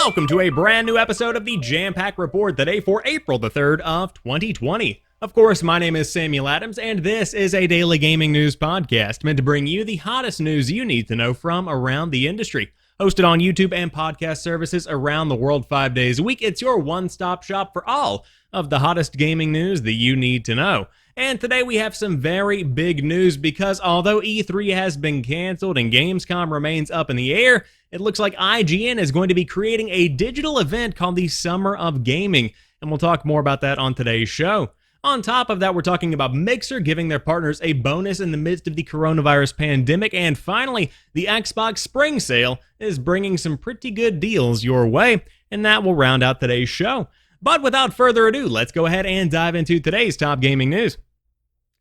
Welcome to a brand new episode of the Jampack Report today for April the 3rd of 2020. Of course, my name is Samuel Adams, and this is a daily gaming news podcast meant to bring you the hottest news you need to know from around the industry. Hosted on YouTube and podcast services around the world 5 days a week, it's your one-stop shop for all of the hottest gaming news that you need to know. And today we have some very big news because although E3 has been canceled and Gamescom remains up in the air, it looks like IGN is going to be creating a digital event called the Summer of Gaming, and we'll talk more about that on today's show. On top of that, we're talking about Mixer giving their partners a bonus in the midst of the coronavirus pandemic, and finally, the Xbox Spring Sale is bringing some pretty good deals your way, and that will round out today's show. But without further ado, let's go ahead and dive into today's top gaming news.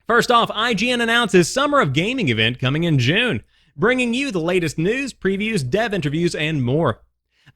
First off, IGN announces Summer of Gaming event coming in June, bringing you the latest news, previews, dev interviews, and more.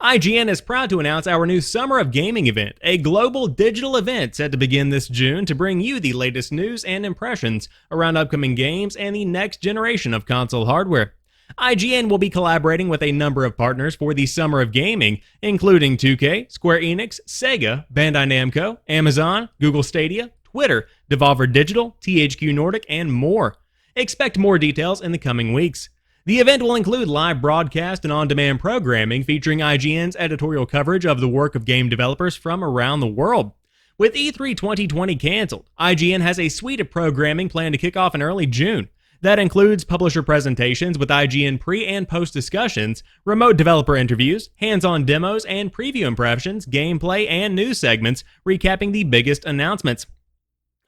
IGN is proud to announce our new Summer of Gaming event, a global digital event set to begin this June to bring you the latest news and impressions around upcoming games and the next generation of console hardware. IGN will be collaborating with a number of partners for the Summer of Gaming, including 2K, Square Enix, Sega, Bandai Namco, Amazon, Google Stadia, Twitter, Devolver Digital, THQ Nordic, and more. Expect more details in the coming weeks. The event will include live broadcast and on-demand programming featuring IGN's editorial coverage of the work of game developers from around the world. With E3 2020 canceled, IGN has a suite of programming planned to kick off in early June. That includes publisher presentations with IGN pre- and post-discussions, remote developer interviews, hands-on demos, and preview impressions, gameplay, and news segments recapping the biggest announcements.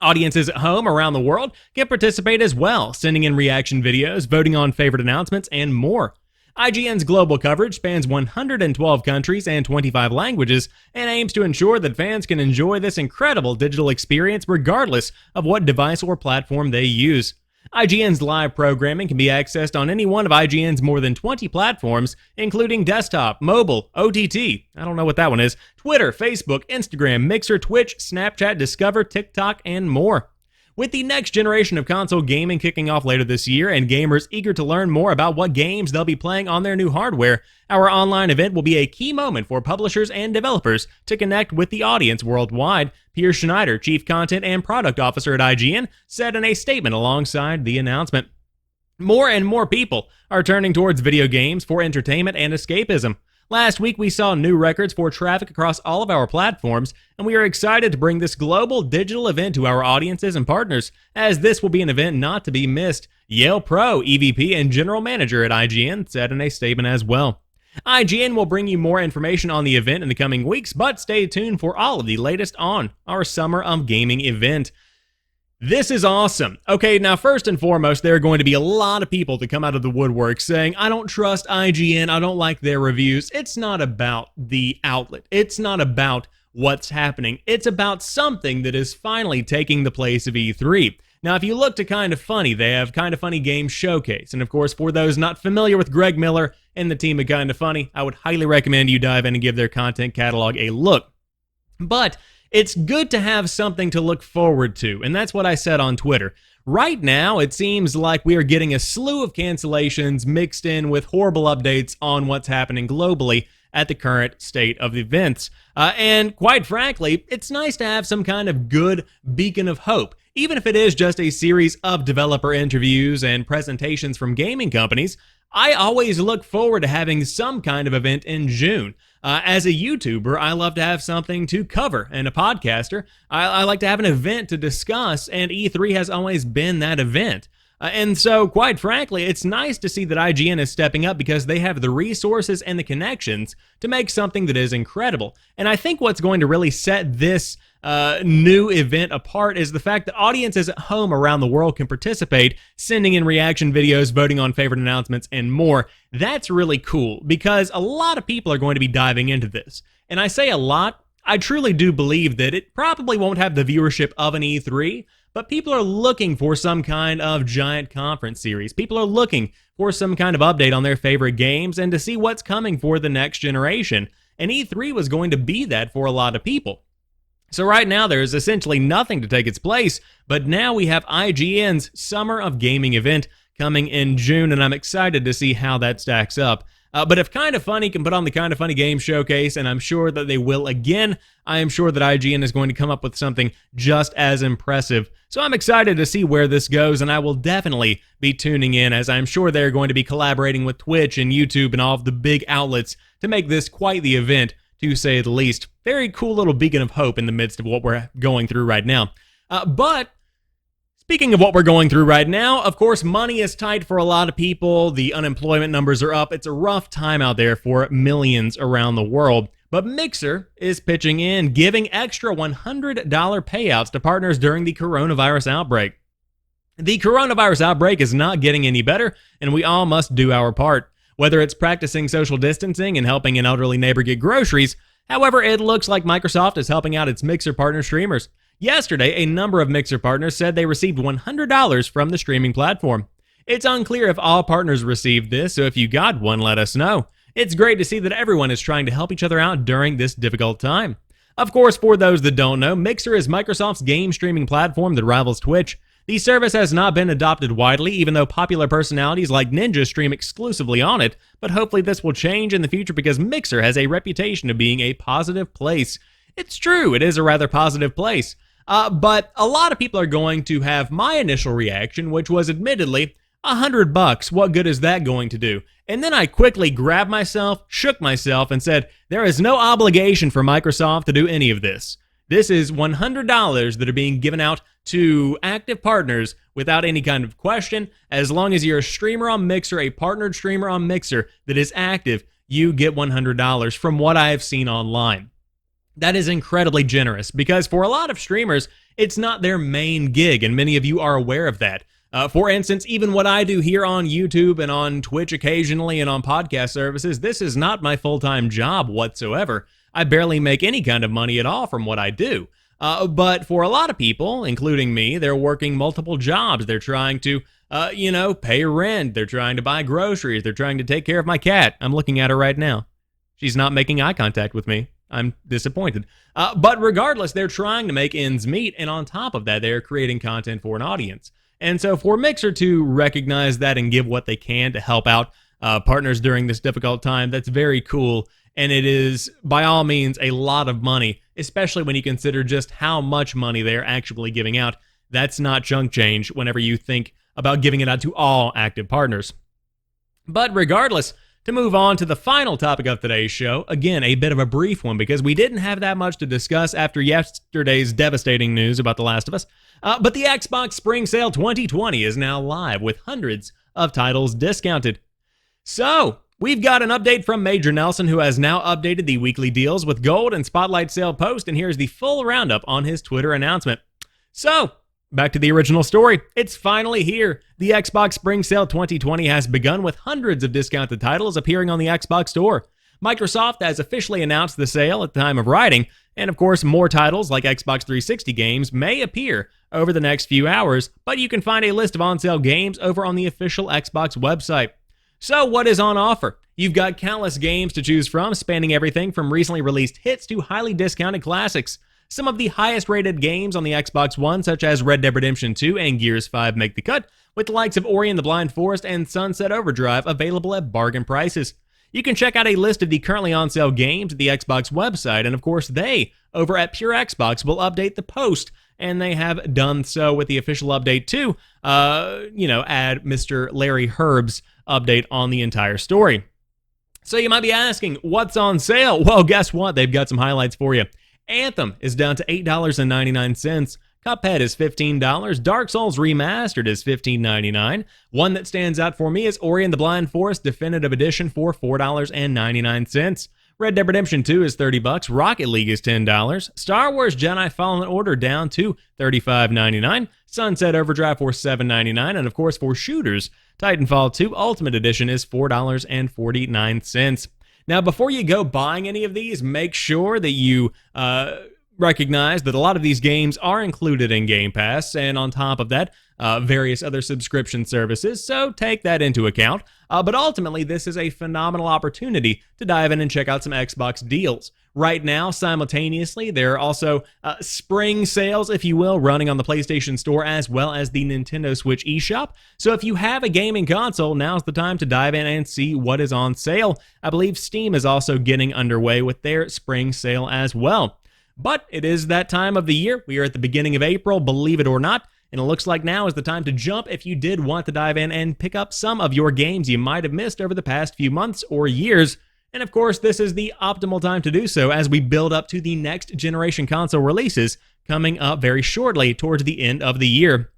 Audiences at home around the world can participate as well, sending in reaction videos, voting on favorite announcements, and more. IGN's global coverage spans 112 countries and 25 languages and aims to ensure that fans can enjoy this incredible digital experience regardless of what device or platform they use. IGN's live programming can be accessed on any one of IGN's more than 20 platforms, including desktop, mobile, OTT, I don't know what that one is, Twitter, Facebook, Instagram, Mixer, Twitch, Snapchat, Discover, TikTok, and more. With the next generation of console gaming kicking off later this year and gamers eager to learn more about what games they'll be playing on their new hardware, our online event will be a key moment for publishers and developers to connect with the audience worldwide, Pierre Schneider, Chief Content and Product Officer at IGN, said in a statement alongside the announcement. More and more people are turning towards video games for entertainment and escapism. Last week, we saw new records for traffic across all of our platforms, and we are excited to bring this global digital event to our audiences and partners, as this will be an event not to be missed, Yale Pro, EVP, and General Manager at IGN said in a statement as well. IGN will bring you more information on the event in the coming weeks, but stay tuned for all of the latest on our Summer of Gaming event. This is awesome. Okay, now first and foremost, there are going to be a lot of people to come out of the woodwork saying, I don't trust IGN, I don't like their reviews. It's not about the outlet. It's not about what's happening. It's about something that is finally taking the place of E3. Now, if you look to Kinda Funny, they have Kinda Funny Games Showcase. And of course, for those not familiar with Greg Miller and the team at Kinda Funny, I would highly recommend you dive in and give their content catalog a look. But it's good to have something to look forward to, and that's what I said on Twitter. Right now, it seems like we are getting a slew of cancellations mixed in with horrible updates on what's happening globally at the current state of events. And quite frankly, it's nice to have some kind of good beacon of hope. Even if it is just a series of developer interviews and presentations from gaming companies, I always look forward to having some kind of event in June. As a YouTuber, I love to have something to cover, and a podcaster, I like to have an event to discuss, and E3 has always been that event. And so, quite frankly, it's nice to see that IGN is stepping up because they have the resources and the connections to make something that is incredible. And I think what's going to really set this new event apart is the fact that audiences at home around the world can participate, sending in reaction videos, voting on favorite announcements, and more. That's really cool because a lot of people are going to be diving into this. And I say a lot, I truly do believe that it probably won't have the viewership of an E3, but people are looking for some kind of giant conference series. People are looking for some kind of update on their favorite games and to see what's coming for the next generation. And E3 was going to be that for a lot of people. So right now there's essentially nothing to take its place, but now we have IGN's Summer of Gaming event coming in June, and I'm excited to see how that stacks up But if Kinda Funny can put on the Kinda Funny Game Showcase, and I'm sure that they will again, I am sure that IGN is going to come up with something just as impressive. So I'm excited to see where this goes, and I will definitely be tuning in, as I'm sure they're going to be collaborating with Twitch and YouTube and all of the big outlets to make this quite the event, to say the least. Very cool little beacon of hope in the midst of what we're going through right now. But speaking of what we're going through right now, of course, money is tight for a lot of people. The unemployment numbers are up. It's a rough time out there for millions around the world. But Mixer is pitching in, giving extra $100 payouts to partners during the coronavirus outbreak. The coronavirus outbreak is not getting any better, and we all must do our part. Whether it's practicing social distancing and helping an elderly neighbor get groceries, however, it looks like Microsoft is helping out its Mixer partner streamers. Yesterday, a number of Mixer partners said they received $100 from the streaming platform. It's unclear if all partners received this, so if you got one, let us know. It's great to see that everyone is trying to help each other out during this difficult time. Of course, for those that don't know, Mixer is Microsoft's game streaming platform that rivals Twitch. The service has not been adopted widely, even though popular personalities like Ninja stream exclusively on it, but hopefully this will change in the future because Mixer has a reputation of being a positive place. It's true, it is a rather positive place. But a lot of people are going to have my initial reaction, which was admittedly, $100, what good is that going to do? And then I quickly grabbed myself, shook myself, and said, there is no obligation for Microsoft to do any of this. This is $100 that are being given out to active partners without any kind of question. As long as you're a streamer on Mixer, a partnered streamer on Mixer that is active, you get $100 from what I have seen online. That is incredibly generous because for a lot of streamers, it's not their main gig, and many of you are aware of that. For instance, even what I do here on YouTube and on Twitch occasionally and on podcast services, this is not my full-time job whatsoever. I barely make any kind of money at all from what I do. But for a lot of people, including me, they're working multiple jobs. They're trying to, pay rent. They're trying to buy groceries. They're trying to take care of my cat. I'm looking at her right now. She's not making eye contact with me. I'm disappointed. But regardless, they're trying to make ends meet, and on top of that, they're creating content for an audience. And so for Mixer to recognize that and give what they can to help out partners during this difficult time, that's very cool. And it is, by all means, a lot of money, especially when you consider just how much money they're actually giving out. That's not chunk change whenever you think about giving it out to all active partners. But regardless, to move on to the final topic of today's show, again, a bit of a brief one because we didn't have that much to discuss after yesterday's devastating news about The Last of Us. But the Xbox Spring Sale 2020 is now live with hundreds of titles discounted. So, we've got an update from Major Nelson, who has now updated the weekly deals with Gold and Spotlight Sale post, and here's the full roundup on his Twitter announcement. So, back to the original story. It's finally here. The Xbox Spring Sale 2020 has begun with hundreds of discounted titles appearing on the Xbox Store. Microsoft has officially announced the sale at the time of writing, and of course more titles like Xbox 360 games may appear over the next few hours, but you can find a list of on-sale games over on the official Xbox website. So what is on offer? You've got countless games to choose from, spanning everything from recently released hits to highly discounted classics. Some of the highest rated games on the Xbox One, such as Red Dead Redemption 2 and Gears 5, make the cut, with the likes of Ori and the Blind Forest and Sunset Overdrive available at bargain prices. You can check out a list of the currently on sale games at the Xbox website, and of course they, over at Pure Xbox, will update the post, and they have done so with the official update too, add Mr. Larry Herb's update on the entire story. So you might be asking, what's on sale? Well, guess what? They've got some highlights for you. Anthem is down to $8.99. Cuphead is $15. Dark Souls Remastered is $15.99. One that stands out for me is Ori and the Blind Forest Definitive Edition for $4.99. Red Dead Redemption 2 is $30. Rocket League is $10. Star Wars Jedi Fallen Order down to $35.99. Sunset Overdrive for $7.99. And of course, for shooters, Titanfall 2 Ultimate Edition is $4.49. Now, before you go buying any of these, make sure that you recognize that a lot of these games are included in Game Pass, and on top of that, various other subscription services, so take that into account. But ultimately, this is a phenomenal opportunity to dive in and check out some Xbox deals. right now, simultaneously, there are also spring sales, if you will, running on the PlayStation Store as well as the Nintendo Switch eShop. So if you have a gaming console, now's the time to dive in and see what is on sale. I believe Steam is also getting underway with their spring sale as well. But it is that time of the year. We are at the beginning of April, believe it or not. And it looks like now is the time to jump if you did want to dive in and pick up some of your games you might have missed over the past few months or years. And of course, this is the optimal time to do so as we build up to the next generation console releases coming up very shortly towards the end of the year,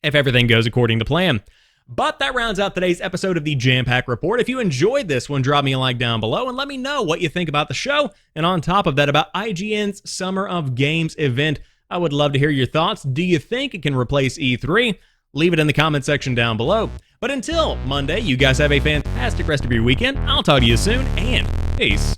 if everything goes according to plan. But that rounds out today's episode of the Jampack Report. If you enjoyed this one, drop me a like down below and let me know what you think about the show. And on top of that, about IGN's Summer of Games event. I would love to hear your thoughts. Do you think it can replace E3? Leave it in the comment section down below. But until Monday, you guys have a fantastic rest of your weekend. I'll talk to you soon, and peace.